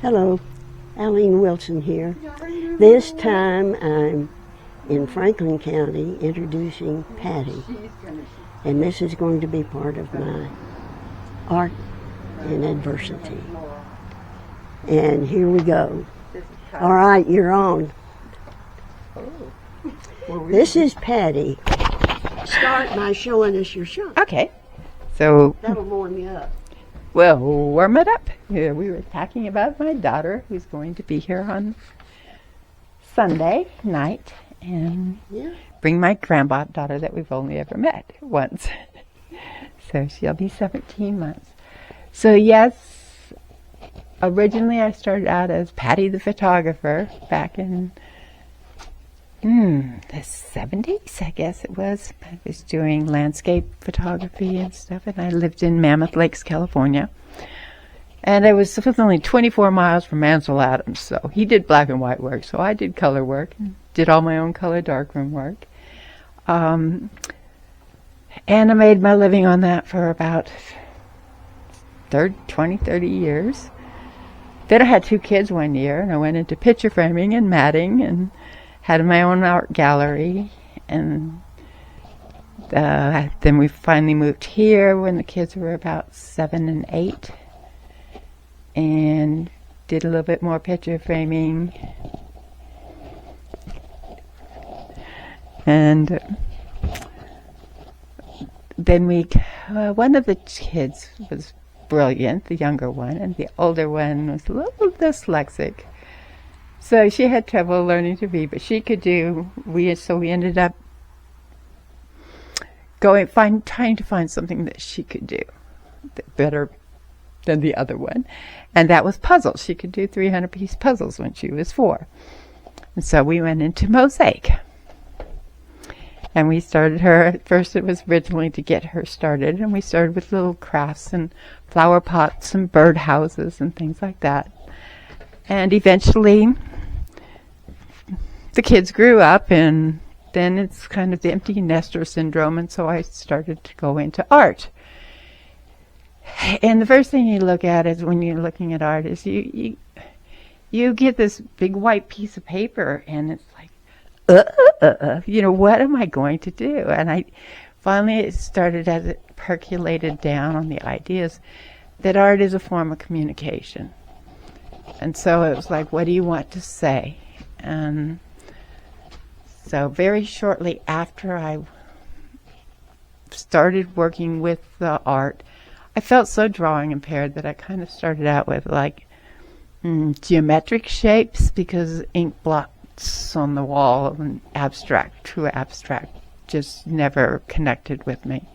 Hello, Aleen Wilson here. This time I'm in Franklin County introducing Patty, and this is going to be part of my art in adversity. And here we go. All right, you're on. This is Patty. Start by showing us your shot. Okay. So that'll warm you up. Well, warm it up. Yeah, we were talking about my daughter who's going to be here on Sunday night and bring my granddaughter that we've only ever met once. So she'll be 17 months. So yes, originally I started out as Patty the photographer back in the 70s, I guess it was. I was doing landscape photography and stuff, and I lived in Mammoth Lakes, California. And I was only 24 miles from Ansel Adams, so he did black and white work, so I did color work, and did all my own color darkroom work. And I made my living on that for about 20, 30 years. Then I had 2 kids one year, and I went into picture framing and matting, and had my own art gallery, and then we finally moved here when the kids were about 7 and 8, and did a little bit more picture framing, and then one of the kids was brilliant, the younger one, and the older one was a little dyslexic. So she had trouble learning to read, but she could do. So we ended up trying to find something that she could do better than the other one, and that was puzzles. She could do 300-piece puzzles when she was 4, and so we went into Mosaic, and we started her. At first, it was originally to get her started, and we started with little crafts and flower pots and bird houses and things like that, and eventually the kids grew up, and then it's kind of the empty nester syndrome, and so I started to go into art. And the first thing you look at is when you're looking at art is you get this big white piece of paper, and it's like, what am I going to do? And I finally it started as it percolated down on the ideas that art is a form of communication. And so it was like, what do you want to say? And so very shortly after I started working with the art, I felt so drawing impaired that I kind of started out with like geometric shapes, because ink blots on the wall and true abstract just never connected with me.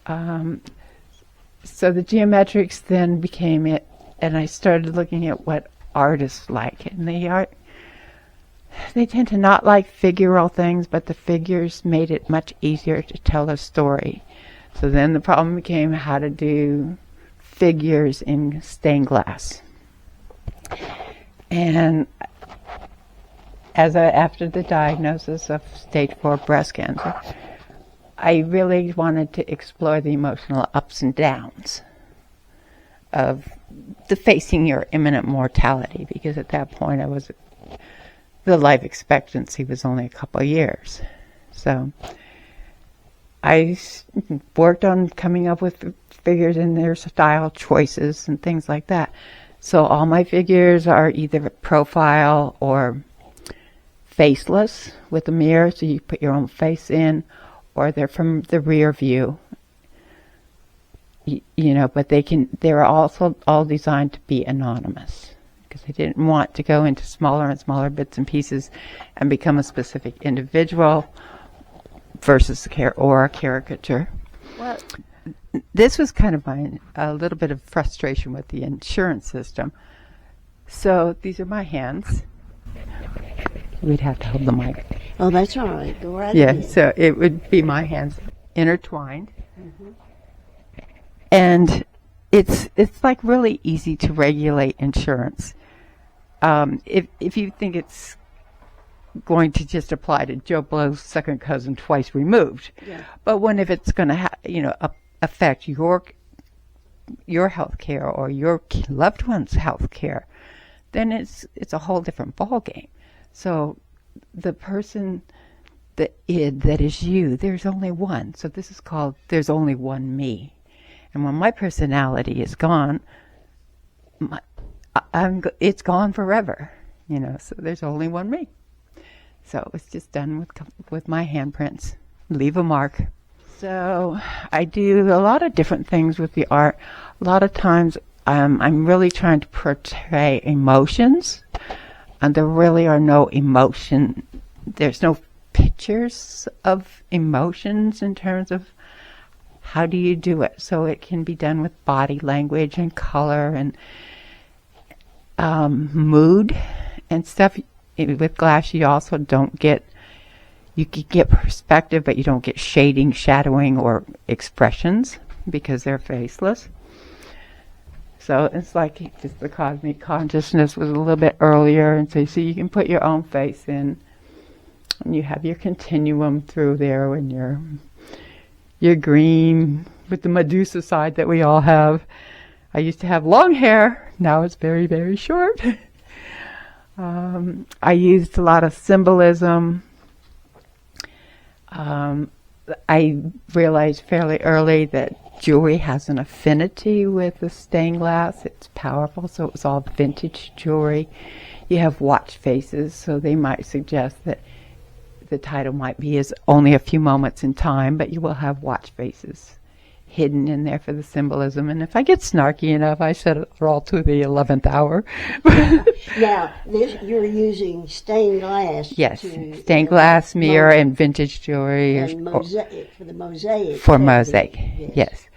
So the geometrics then became it, and I started looking at what artists like, and they tend to not like figural things, but the figures made it much easier to tell a story. So then the problem became how to do figures in stained glass. And after the diagnosis of stage 4 breast cancer, I really wanted to explore the emotional ups and downs of the facing your imminent mortality, because at that point the life expectancy was only a couple of years. So I worked on coming up with figures and their style choices and things like that. So all my figures are either profile or faceless with a mirror, so you put your own face in, or they're from the rear view. But they're also all designed to be anonymous, because I didn't want to go into smaller and smaller bits and pieces and become a specific individual versus a caricature. Well, this was kind of a little bit of frustration with the insurance system. So these are my hands. We'd have to hold the mic. Oh, that's all right. Go right ahead. So it would be my hands intertwined. Mm-hmm. And it's like really easy to regulate insurance. If you think it's going to just apply to Joe Blow's second cousin twice removed, but if it's going to affect your your health care or your loved one's health care, then it's a whole different ball game. So the person, the id that is you, there's only one. So this is called there's only one me. And when my personality is gone, it's gone forever, so there's only one me. So it's just done with my handprints. Leave a mark. So I do a lot of different things with the art. A lot of times I'm really trying to portray emotions, and there really are no emotion. There's no pictures of emotions in terms of how do you do it. So it can be done with body language and color and mood and stuff. With glass, you also don't get, you can get perspective, but you don't get shading, shadowing, or expressions because they're faceless. So it's like just the cosmic consciousness was a little bit earlier, and so you can put your own face in, and you have your continuum through there, and your green with the Medusa side that we all have. I used to have long hair. Now it's very, very short. I used a lot of symbolism. I realized fairly early that jewelry has an affinity with the stained glass. It's powerful, so it was all vintage jewelry. You have watch faces, so they might suggest that the title might be as only a few moments in time, but you will have watch faces hidden in there for the symbolism. And if I get snarky enough, I set it all to the 11th hour. Now, you're using stained glass. Yes, stained glass, mirror, and vintage jewelry. And mosaic, for the mosaic. For mosaic, yes. Yes.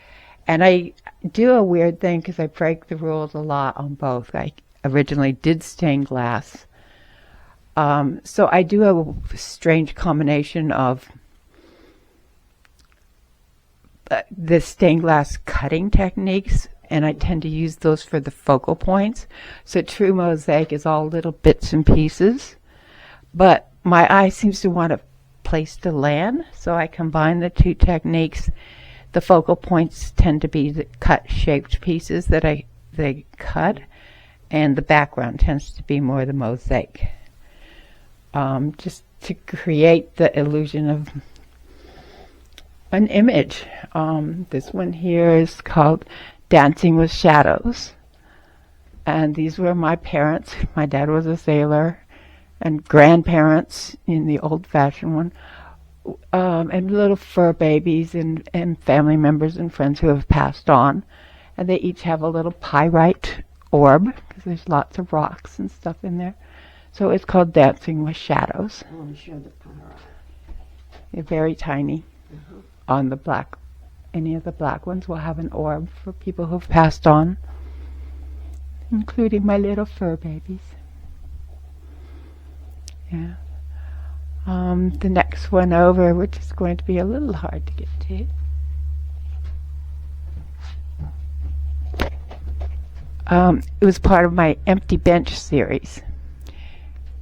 And I do a weird thing because I break the rules a lot on both. I originally did stained glass. So I do a strange combination of the stained glass cutting techniques, and I tend to use those for the focal points. So true mosaic is all little bits and pieces, but my eye seems to want a place to land, so I combine the two techniques. The focal points tend to be the cut shaped pieces that they cut, and the background tends to be more the mosaic. Just to create the illusion of an image. This one here is called Dancing with Shadows. And these were my parents. My dad was a sailor, and grandparents in the old-fashioned one, and little fur babies and family members and friends who have passed on. And they each have a little pyrite orb, because there's lots of rocks and stuff in there. So it's called Dancing with Shadows. I want to show the pyrite. They're very tiny. On the black, any of the black ones will have an orb for people who've passed on, including my little fur babies. Yeah. The next one over, which is going to be a little hard to get to. It was part of my Empty Bench series.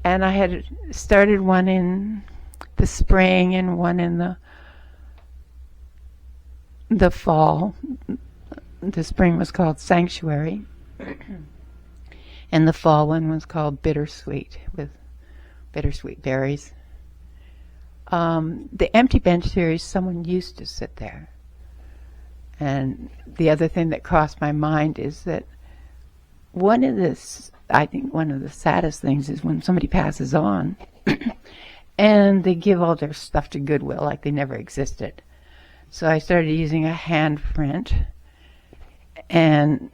And I had started one in the spring and one in the fall. The spring was called Sanctuary, and the fall one was called Bittersweet, with bittersweet berries. The Empty Bench series, someone used to sit there. And the other thing that crossed my mind is that I think one of the saddest things is when somebody passes on and they give all their stuff to Goodwill like they never existed. So I started using a handprint and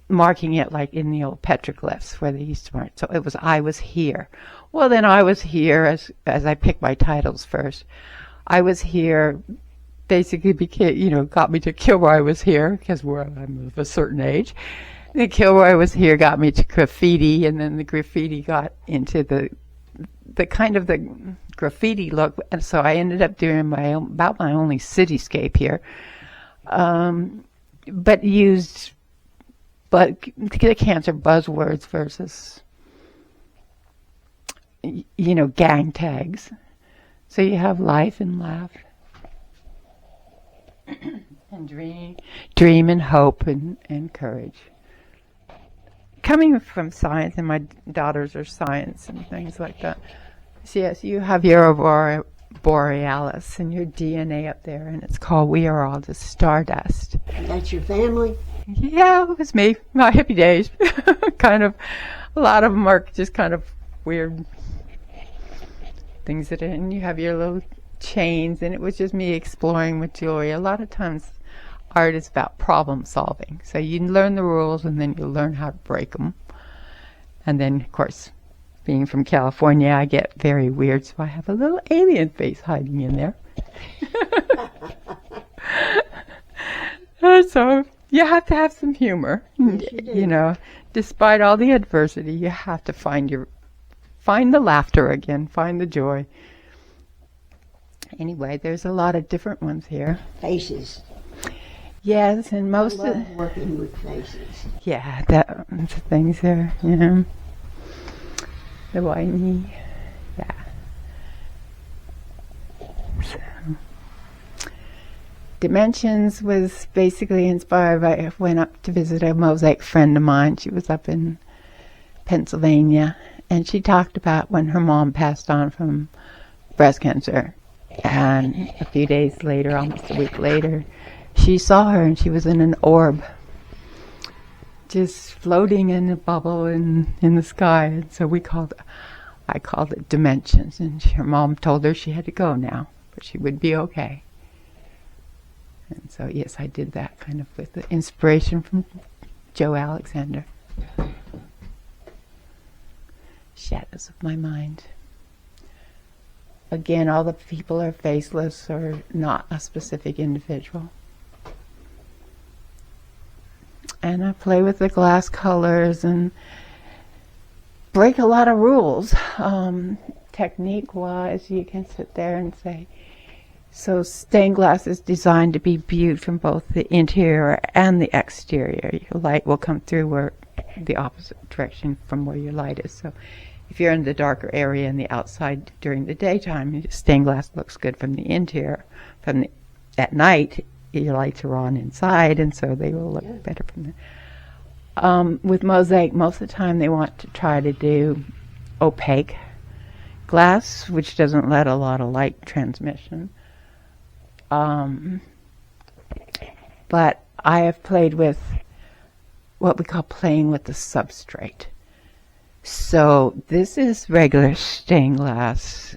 marking it like in the old petroglyphs where they used to mark. So it was, I was here. Well, then I was here as I picked my titles first. I was here basically became, got me to Kilroy was here because I'm of a certain age. The Kilroy was here got me to graffiti, and then the graffiti got into the kind of the graffiti look, and so I ended up doing my only cityscape here, but used the cancer buzzwords versus gang tags. So you have life and laugh and can dream and hope and courage. Coming from science, and my daughters are science and things like that. So yes, you have your aurora borealis and your DNA up there, and it's called We Are All Just Stardust. That's your family? Yeah, it was me. My hippie days. Kind of, a lot of them are just kind of weird things that, and you have your little chains, and it was just me exploring with jewelry. A lot of times art is about problem solving. So you learn the rules, and then you learn how to break them. And then, of course, being from California, I get very weird, so I have a little alien face hiding in there. So you have to have some humor. Yes, you know, despite all the adversity, you have to find the laughter again, find the joy. Anyway, there's a lot of different ones here. Faces. Yes, and most I love working with faces. Yeah, that's the things there. Yeah. The whitey. Yeah. So, Dimensions was basically inspired by, I went up to visit a Mosaic friend of mine. She was up in Pennsylvania, and she talked about when her mom passed on from breast cancer. And a few days later, almost a week later, she saw her, and she was in an orb, just floating in a bubble in the sky. And so I called it Dimensions. And her mom told her she had to go now, but she would be okay. And so, yes, I did that kind of with the inspiration from Joe Alexander. Shadows of My Mind. Again, all the people are faceless or not a specific individual. And I play with the glass colors and break a lot of rules. Technique-wise, you can sit there and say, so stained glass is designed to be viewed from both the interior and the exterior. Your light will come through where the opposite direction from where your light is. So if you're in the darker area in the outside during the daytime, stained glass looks good from the interior. At night, your lights are on inside, and so they will look better from there. With Mosaic, most of the time they want to try to do opaque glass, which doesn't let a lot of light transmission. But I have played with what we call playing with the substrate. So this is regular stained glass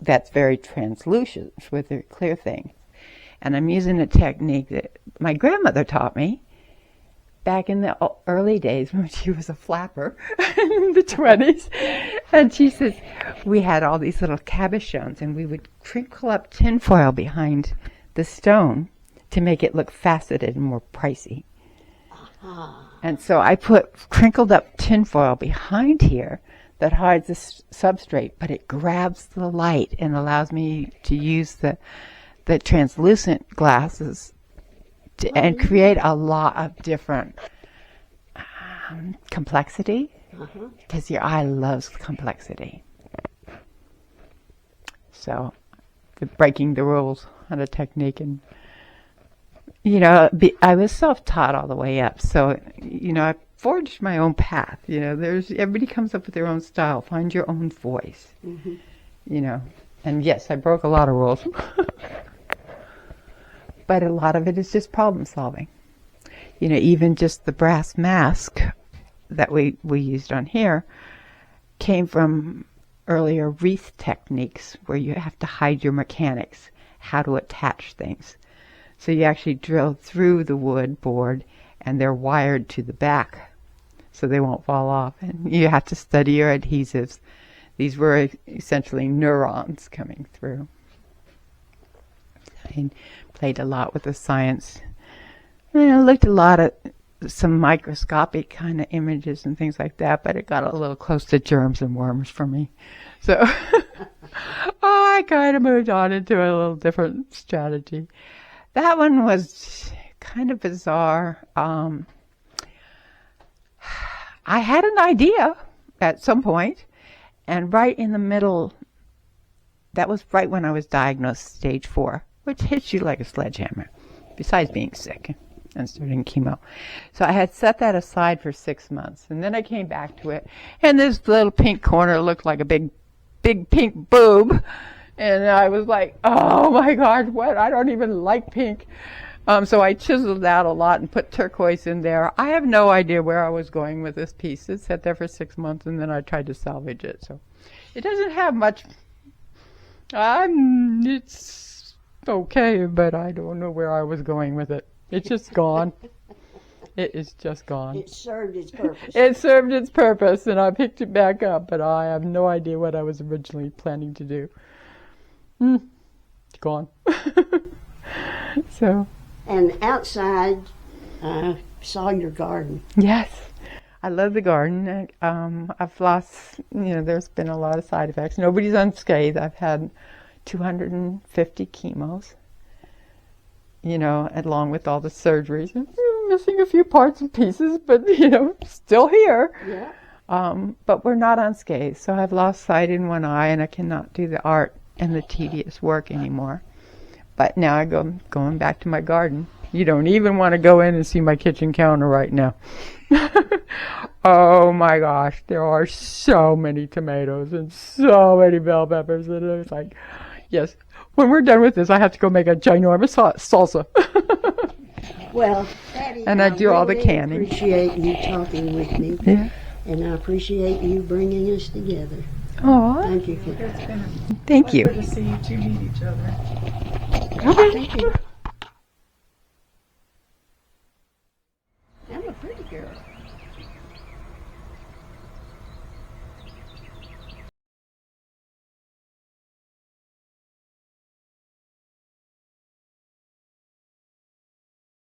that's very translucent with a clear thing. And I'm using a technique that my grandmother taught me back in the early days when she was a flapper in the 20s. And she says, we had all these little cabochons, and we would crinkle up tinfoil behind the stone to make it look faceted and more pricey. And so I put crinkled up tinfoil behind here that hides the substrate, but it grabs the light and allows me to use the translucent glasses and create a lot of different complexity, because your eye loves complexity. So, breaking the rules on a technique, and I was self-taught all the way up, so I forged my own path. Everybody comes up with their own style. Find your own voice. And yes, I broke a lot of rules. But a lot of it is just problem solving. Even just the brass mask that we used on here came from earlier wreath techniques where you have to hide your mechanics, how to attach things. So you actually drill through the wood board, and they're wired to the back so they won't fall off. And you have to study your adhesives. These were essentially neurons coming through. I played a lot with the science. I looked a lot at some microscopic kind of images and things like that, but it got a little close to germs and worms for me. So I kind of moved on into a little different strategy. That one was kind of bizarre. I had an idea at some point, and right in the middle, that was right when I was diagnosed stage 4, which hits you like a sledgehammer. besides being sick and starting chemo. So I had set that aside for 6 months, and then I came back to it, and this little pink corner looked like a big pink boob, and I was like, oh my God, what? I don't even like pink. So I chiseled out a lot and put turquoise in there. I have no idea where I was going with this piece. It sat there for 6 months, and then I tried to salvage it. So it doesn't have much. It's okay, but I don't know where I was going with it. It's just gone. It is just gone. It served its purpose. It served its purpose, and I picked it back up, but I have no idea what I was originally planning to do. It's gone. So. And outside, I saw your garden. Yes, I love the garden. I've lost, there's been a lot of side effects. Nobody's unscathed. I've had 250 chemos, along with all the surgeries. Missing a few parts and pieces, but, still here. Yeah. But we're not unscathed. So I've lost sight in one eye, and I cannot do the art and the tedious work anymore. But now I'm going back to my garden. You don't even want to go in and see my kitchen counter right now. Oh my gosh, there are so many tomatoes and so many bell peppers. And it's like, yes, when we're done with this, I have to go make a ginormous salsa. Well, Patty, and I do all the canning. I appreciate you talking with me. Yeah. And I appreciate you bringing us together. Oh, Thank you. Thank you. Good to see you two meet each other. Okay. Thank you.